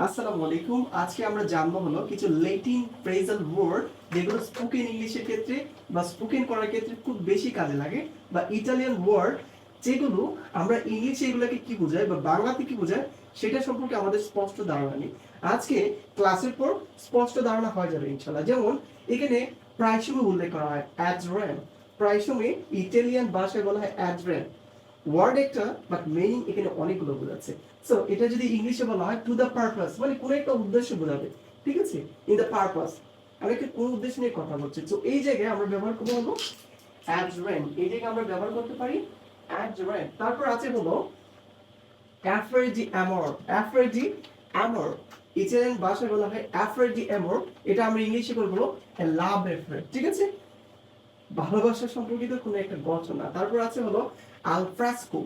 আসসালামু আলাইকুম। আজকে আমরা জানবো হলো কিছু ল্যাটিন ফ্রেজাল ওয়ার্ড যেগুলো স্পোকেন ইংলিশের ক্ষেত্রে বা স্পোকেন করার ক্ষেত্রে খুব বেশি কাজে লাগে, বা ইটালিয়ান ওয়ার্ড যেগুলো আমরা ইংলিশে এগুলোকে কি বোঝায় বা বাংলাতে কি বোঝায় সেটা সম্পর্কে আমাদের স্পষ্ট ধারণা নেই। আজকে ক্লাসের পর স্পষ্ট ধারণা হয়ে যাবে ইনশাআল্লাহ। যেমন এখানে প্রায় সময় উল্লেখ করা হয় অ্যাডরেন, প্রায় সময় ইটালিয়ান ভাষায় বলা হয় অ্যাডরেন। ওয়ার্ড একটা বাট মিনিং এখানে অনেকগুলো বোঝাচ্ছে। সো এটা যদি ইংলিশে বলা হয় টু দ্য পারপাস, মানে কোনো একটা উদ্দেশ্য বোঝাবে, ঠিক আছে, ইন দ্য পারপাস, আমি একটা কোন উদ্দেশ্য নিয়ে কথা বলছি। তো এই জায়গায় আমরা ব্যবহার করবো হলো অ্যাডরেন, এই জায়গায় আমরা ব্যবহার করতে পারি অ্যাডরেন। তারপর আছে হলো অ্যাফ্রেডি অ্যামর, অ্যাফ্রেডি অ্যামর, ইটালিয়ান ভাষায় বলা হয় অ্যাফ্রেডি অ্যামর, এটা আমরা ইংলিশে করবো লাভ অ্যাফ্রেড, ঠিক আছে, ভালোবাসা সম্পর্কিত কোনো একটা ঘটনা। তারপর আছে হলো al fresco,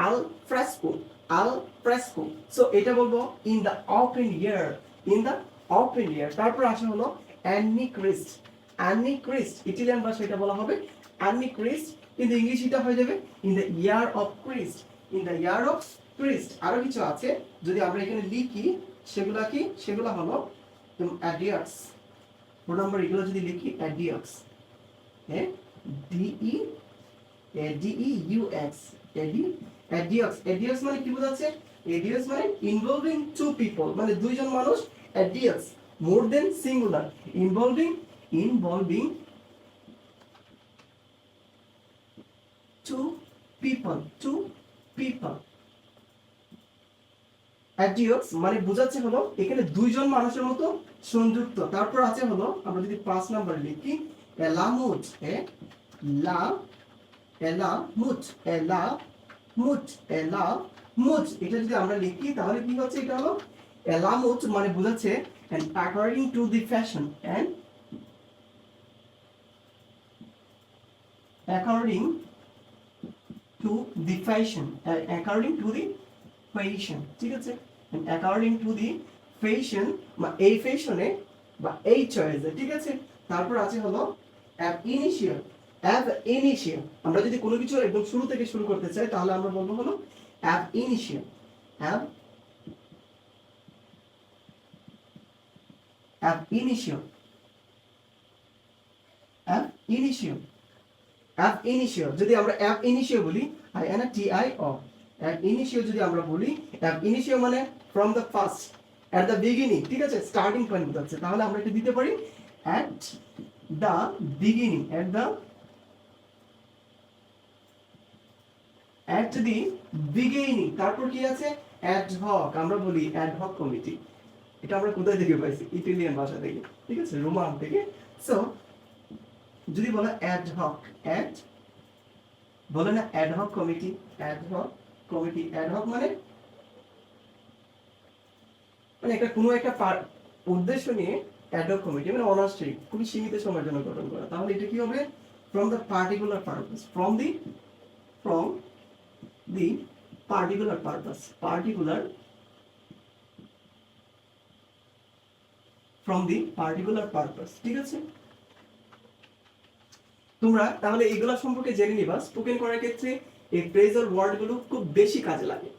al fresco, al fresco. So এটা বলবো in the open air, in the open air. তারপর আসে হলো অ্যানি ক্রিস্ট, অ্যানি ক্রিস্ট, ইটালিয়ান ভাষা এটা বলা হবে অ্যানি ক্রিস্ট, কিন্তু ইংলিশ এটা হয়ে যাবে in the year of ক্রিস্ট, in the year of ক্রিস্ট। আরো কিছু আছে যদি আমরা এখানে লিখি, সেগুলা কি, সেগুলা হলো অ্যাডিয়াক্স, নম্বর এগুলো যদি লিখি অ্যাডিয়াক্স, হ্যাঁ, ডিই ডিইউএক্স, এডিওক্স, এডিওক্স মানে কি বোঝাচ্ছে? এডিওক্স মানে ইনভলভিং টু পিপল, মানে দুইজন মানুষ। এডিওক্স more than singular, involving, involving two people, two people. অ্যাডিওক্স মানে বোঝাচ্ছে হলো এখানে দুইজন মানুষের মতো সংযুক্ত। তারপর আছে হলো আমরা যদি 5 নাম্বার লিখি এলামুজ, লা এলা মুচ, এলা মুচ, এলা মুচ, এটা যদি আমরা লিখি তাহলে কি হচ্ছে, এটা হলো এলা মুচ মানে বোঝাচ্ছে and according to the fashion, and according to the fashion, according to the fashion, ঠিক আছে, and according to the fashion বা এই ফ্যাশনে বা এই চয়েসে, ঠিক আছে। তারপর আছে হলো অ্যাব ইনিশিয়াল, অ্যাব ইনিশিয়াল, আমরা যদি কোনো কিছু একদম শুরু থেকে শুরু করতে চাই তাহলে আমরা বলবো হলো ab initial, ab ab initial, ab initial, ab initial. যদি আমরা অ্যাব ইনিশিয়াল বলি, I N T I O, ab initial যদি আমরা বলি, অ্যাব ইনিশিয়াল মানে from the first, at the beginning, ঠিক আছে, স্টার্টিং পয়েন্ট বোঝাচ্ছে। তাহলে আমরা এটা দিতে পারি at the beginning, at the, at the beginning। তারপর কি আছে অ্যাডহক, আমরা বলি অ্যাডহক কমিটি, এটা আমরা কোথায় থেকে পাইছি? ইটালিয়ান ভাষা থেকে, ঠিক আছে, রোমান থেকে। সো যদি বলা অ্যাডহক, অ্যাড বলে না ad hoc committee, ad hoc committee, ad hoc মানে মানে একটা কোনো একটা উদ্দেশ্য নিয়ে অ্যাডহক কমিটি মানে অনাশ্রয়িক, খুবই সীমিত সময়ের জন্য গঠন করা। তাহলে এটা কি হবে? From the particular purpose, from the, from the particular purpose, particular, from the particular purpose, ঠিক আছে। তোমরা তাহলে এগুলা সম্পর্কে জেনে নিবা, স্পোকেন করার ক্ষেত্রে এই ফ্রেজাল ওয়ার্ড গুলো খুব বেশি কাজে লাগে।